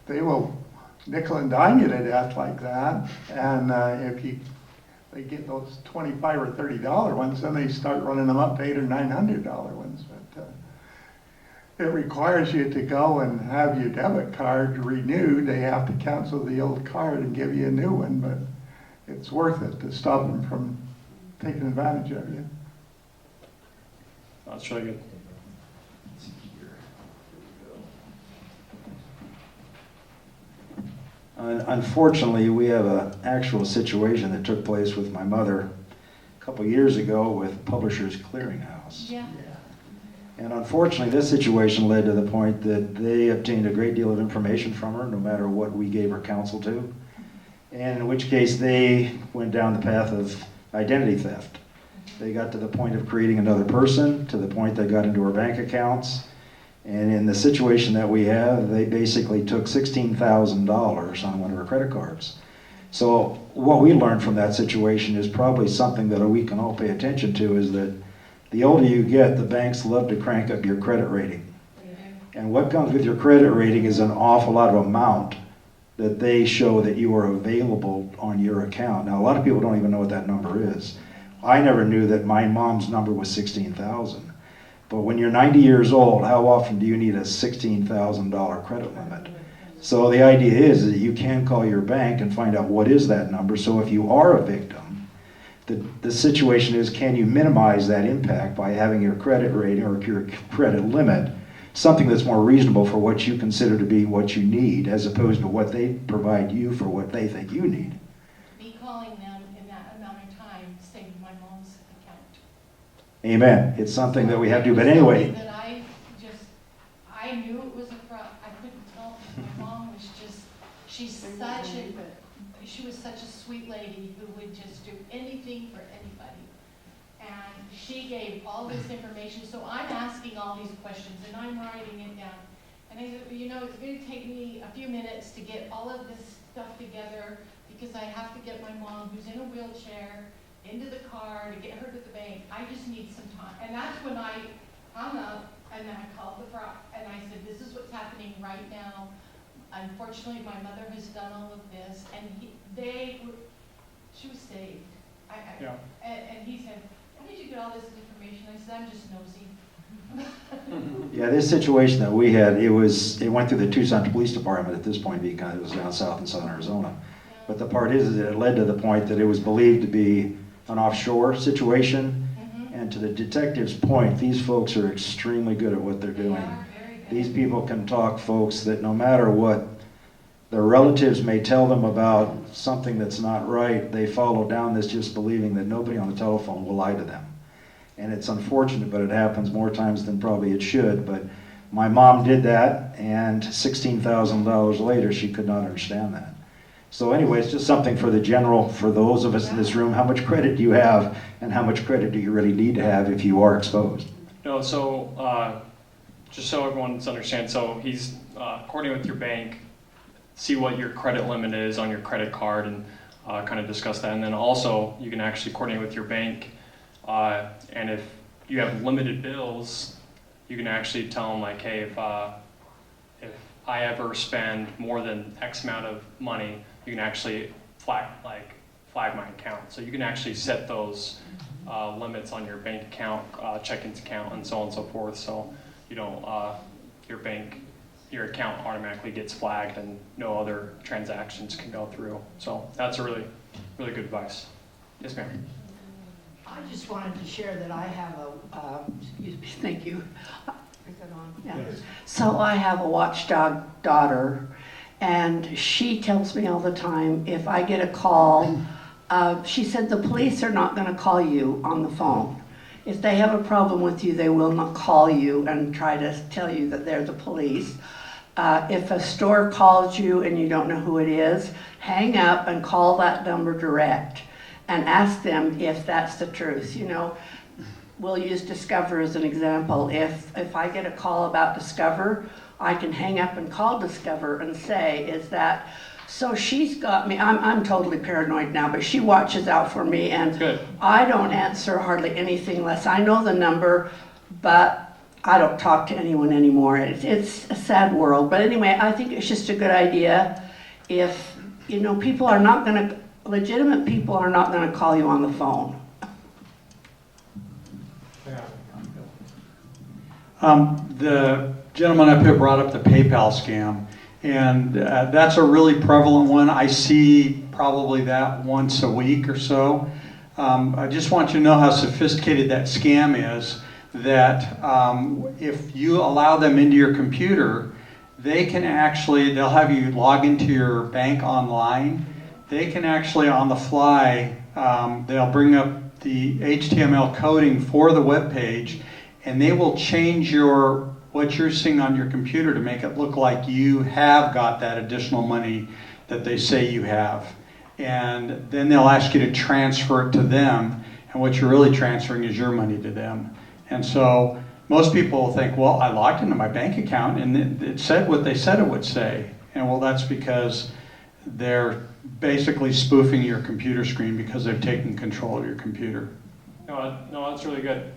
they will nickel and dime you to death like that. And if they get those $25 or $30 ones, then they start running them up to $800 or $900 ones. But it requires you to go and have your debit card renewed. They have to cancel the old card and give you a new one, but it's worth it to stop them from taking advantage of you. That's really good. Unfortunately, we have an actual situation that took place with my mother a couple years ago with Publishers Clearinghouse. Yeah. And unfortunately, this situation led to the point that they obtained a great deal of information from her, no matter what we gave her counsel to. And in which case they went down the path of identity theft. They got to the point of creating another person, to the point they got into her bank accounts. And in the situation that we have, they basically took $16,000 on one of her credit cards. So what we learned from that situation is probably something that we can all pay attention to, is that the older you get, the banks love to crank up your credit rating. And what comes with your credit rating is an awful lot of amount that they show that you are available on your account. Now, a lot of people don't even know what that number is. I never knew that my mom's number was 16,000. But when you're 90 years old, how often do you need a $16,000 credit limit? So the idea is that you can call your bank and find out what is that number. So if you are a victim, the situation is, can you minimize that impact by having your credit rating or your credit limit something that's more reasonable for what you consider to be what you need, as opposed to what they provide you for what they think you need. Me calling them in that amount of time saved my mom's account. Amen. It's something that we have to do. But anyway. That I knew it was a fraud. I couldn't tell. My mom was just, she was such a sweet lady who would just do anything for anybody. And she gave all this information, so I'm asking all these questions and I'm writing it down. And I said, you know, it's going to take me a few minutes to get all of this stuff together, because I have to get my mom, who's in a wheelchair, into the car to get her to the bank. I just need some time. And that's when I hung up, and then I called the fraud, and I said, this is what's happening right now. Unfortunately, my mother has done all of this, and she was saved. Yeah. And he said, how did you get all this information? I said, I'm just nosy. Yeah, this situation that we had, it went through the Tucson Police Department at this point, because it was down south in southern Arizona. Yeah. But the part is that it led to the point that it was believed to be an offshore situation, And to the detective's point, these folks are extremely good at what they're doing. These people can talk folks that no matter what their relatives may tell them about something that's not right, they follow down this just believing that nobody on the telephone will lie to them. And it's unfortunate, but it happens more times than probably it should. But my mom did that, and $16,000 later, she could not understand that. So anyway, it's just something for the general, for those of us in this room, how much credit do you have, and how much credit do you really need to have if you are exposed? No, so just so everyone understands, so he's coordinating with your bank, see what your credit limit is on your credit card, and kind of discuss that. And then also, you can actually coordinate with your bank, and if you have limited bills, you can actually tell them like, hey, if I ever spend more than X amount of money, you can actually flag my account. So you can actually set those limits on your bank account, check-ins account, and so on and so forth. So you don't your account automatically gets flagged and no other transactions can go through. So that's a really, really good advice. Yes, ma'am. I just wanted to share that I have excuse me, thank you. Is it on? Yeah. So I have a watchdog daughter, and she tells me all the time if I get a call, she said the police are not going to call you on the phone. If they have a problem with you, they will not call you and try to tell you that they're the police. If a store calls you and you don't know who it is, hang up and call that number direct and ask them if that's the truth. You know, we'll use Discover as an example. If I get a call about Discover, I can hang up and call Discover and say, is that, so she's got me, I'm totally paranoid now, but she watches out for me, and Good. I don't answer hardly anything unless I know the number, but I don't talk to anyone anymore. It's a sad world, but anyway, I think it's just a good idea if, you know, people are not gonna, legitimate people are not gonna call you on the phone. The gentleman up here brought up the PayPal scam, and that's a really prevalent one. I see probably that once a week or so. I just want you to know how sophisticated that scam is, that if you allow them into your computer, they can actually, they'll have you log into your bank online. They can actually, on the fly, they'll bring up the HTML coding for the web page, and they will change what you're seeing on your computer to make it look like you have got that additional money that they say you have. And then they'll ask you to transfer it to them, and what you're really transferring is your money to them. And so most people think, well, I logged into my bank account and it said what they said it would say. And well, that's because they're basically spoofing your computer screen because they're taking control of your computer. No, that's really good.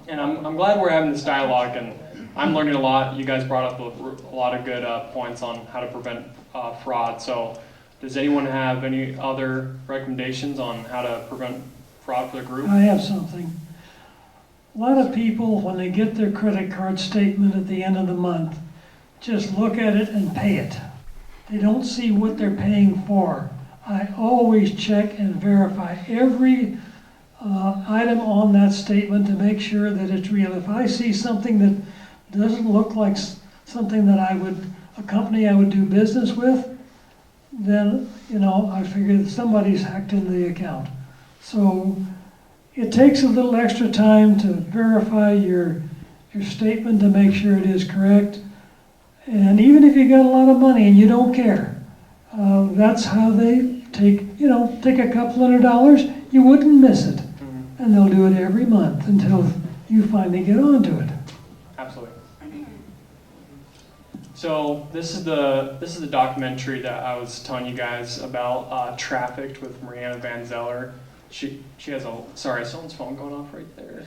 And I'm glad we're having this dialogue, and I'm learning a lot. You guys brought up a lot of good points on how to prevent fraud. So does anyone have any other recommendations on how to prevent fraud for the group? I have something. A lot of people, when they get their credit card statement at the end of the month, just look at it and pay it. They don't see what they're paying for. I always check and verify every item on that statement to make sure that it's real. If I see something that doesn't look like something that a company I would do business with, then, you know, I figure that somebody's hacked into the account. So it takes a little extra time to verify your statement to make sure it is correct. And even if you got a lot of money and you don't care, that's how they take a couple $100, you wouldn't miss it. And they'll do it every month until you finally get onto it. Absolutely. So this is the documentary that I was telling you guys about, Trafficked, with Mariana Van Zeller. She has sorry, someone's phone going off right there.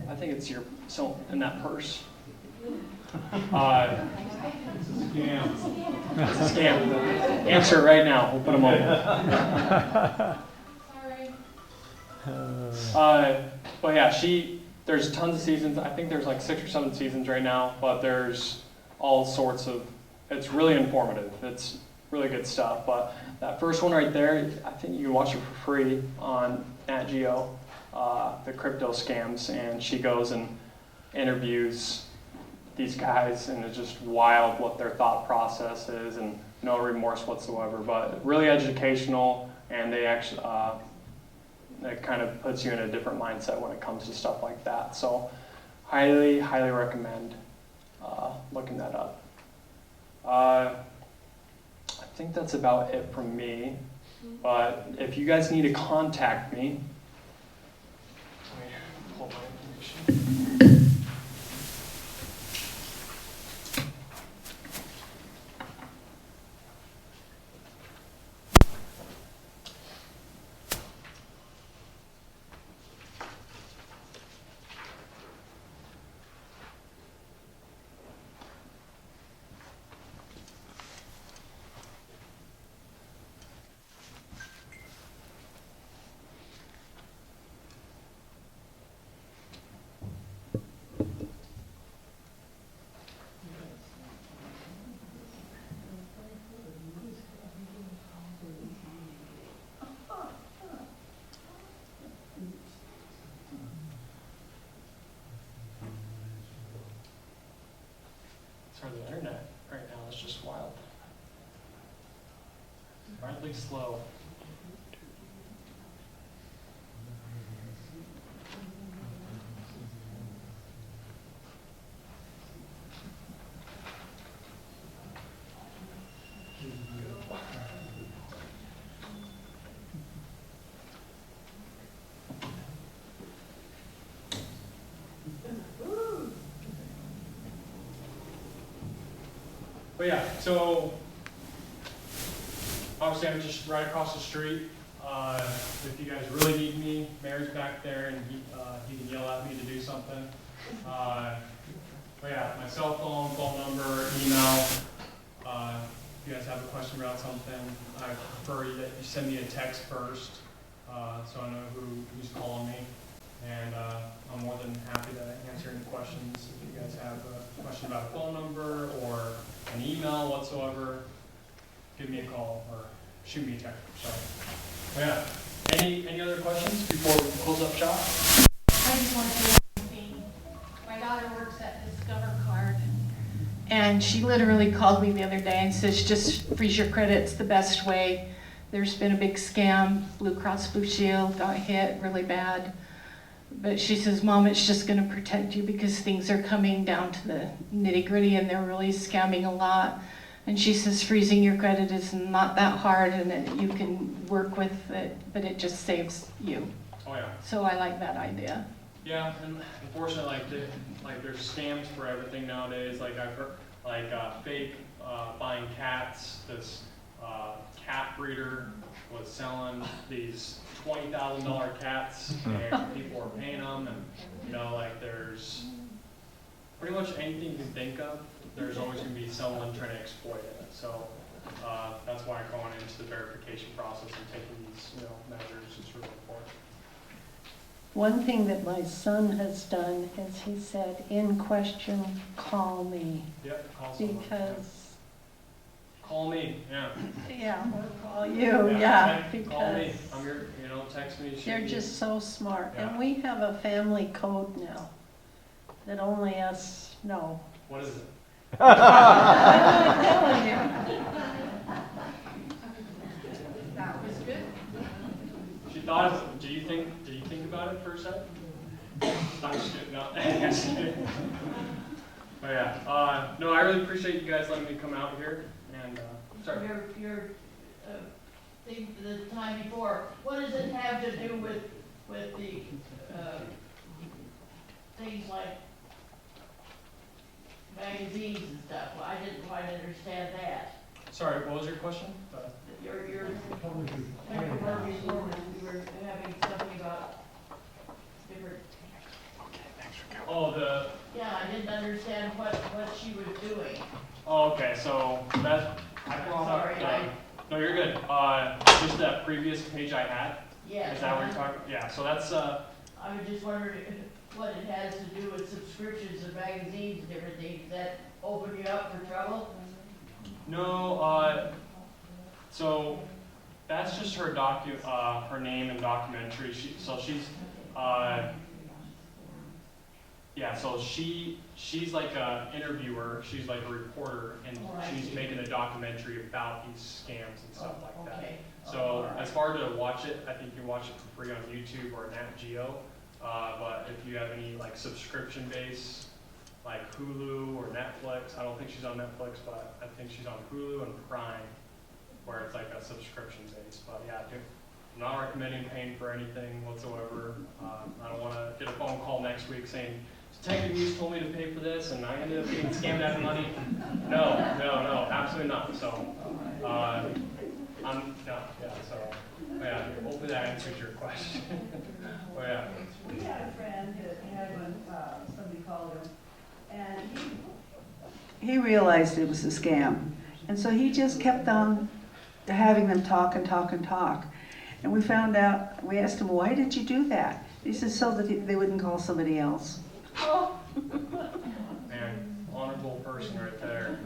I think it's in that purse. It's a scam. It's a scam. Answer it right now. We'll put them on. But yeah, there's tons of seasons. I think there's like 6 or 7 seasons right now, but there's all sorts of, it's really informative. It's really good stuff. But that first one right there, I think you can watch it for free on Nat Geo. the crypto scams, and she goes and interviews these guys, and it's just wild what their thought process is, and no remorse whatsoever, but really educational, and they actually, it kind of puts you in a different mindset when it comes to stuff like that. So highly, highly recommend looking that up. I think that's about it from me, but if you guys need to contact me, let me pull my information. Sorry, the internet right now is just wild. Wildly slow. But yeah, so obviously I'm just right across the street. If you guys really need me, Mary's back there, and he can yell at me to do something. But yeah, my cell phone number, email. If you guys have a question about something, I prefer that you send me a text first, so I know who's calling me. And I'm more than happy to answer any questions. If you guys have a question about a phone number or an email whatsoever, give me a call or shoot me a text. So, yeah. Any other questions before we close up shop? I just want to say one thing. My daughter works at Discover Card, and she literally called me the other day and says, just freeze your credit, it's the best way. There's been a big scam. Blue Cross Blue Shield got hit really bad. But she says, Mom, it's just going to protect you because things are coming down to the nitty gritty and they're really scamming a lot. And she says freezing your credit is not that hard, and that you can work with it, but it just saves you. Oh yeah. So I like that idea. Yeah, and unfortunately, there's scams for everything nowadays. Like I've heard, fake buying cats. This cat breeder was selling these $20,000 cats, and people are paying them, and there's pretty much anything you can think of. There's always going to be someone trying to exploit it. So that's why going into the verification process and taking these measures is really important. One thing that my son has done is he said, in question, call me. Yep, call someone. Because. Call me, yeah. Yeah, or call you, yeah. Call me. I'm your, text me. They're just so smart. Yeah. And we have a family code now that only us know. What is it? I'm not telling you. That was good. She thought, did you think about it for a second? I'm just kidding, no. But yeah, no, I really appreciate you guys letting me come out here, and, sorry. Your thing the time before, what does it have to do with the, things like magazines and stuff? Well, I didn't quite understand that. Sorry, what was your question? Your before we were having something about different. Oh, Yeah, I didn't understand what she was doing. Oh, okay, so that, I brought Sorry, up, no, you're good. Just that previous page I had. Yeah. Is that what you're talking? Yeah, so that's, I was just wondering what it has to do with subscriptions of magazines and different things. Does that open you up for trouble? no, so that's just her her name and documentary. So she's Yeah, so she's like a interviewer, she's like a reporter, and she's making a documentary about these scams and stuff like that. Okay. So as far to watch it, I think you can watch it for free on YouTube or Nat Geo. But if you have any like subscription base, like Hulu or Netflix, I don't think she's on Netflix, but I think she's on Hulu and Prime, where it's like a subscription base. But yeah, I'm not recommending paying for anything whatsoever. I don't want to get a phone call next week saying, Detective Hughes told me to pay for this and I ended up getting scammed out of money. No, absolutely not. So, hopefully that answers your question. Oh, yeah. We had a friend that had when somebody called him, and He realized it was a scam, and so he just kept on having them talk and talk and talk. And we found out, we asked him, why did you do that? He said, so that they wouldn't call somebody else. Oh. Man, honorable person right there.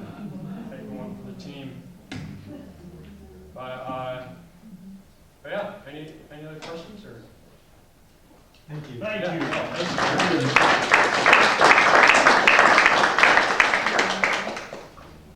Taking one for the team. But yeah, any other questions or? Thank you. Thank you.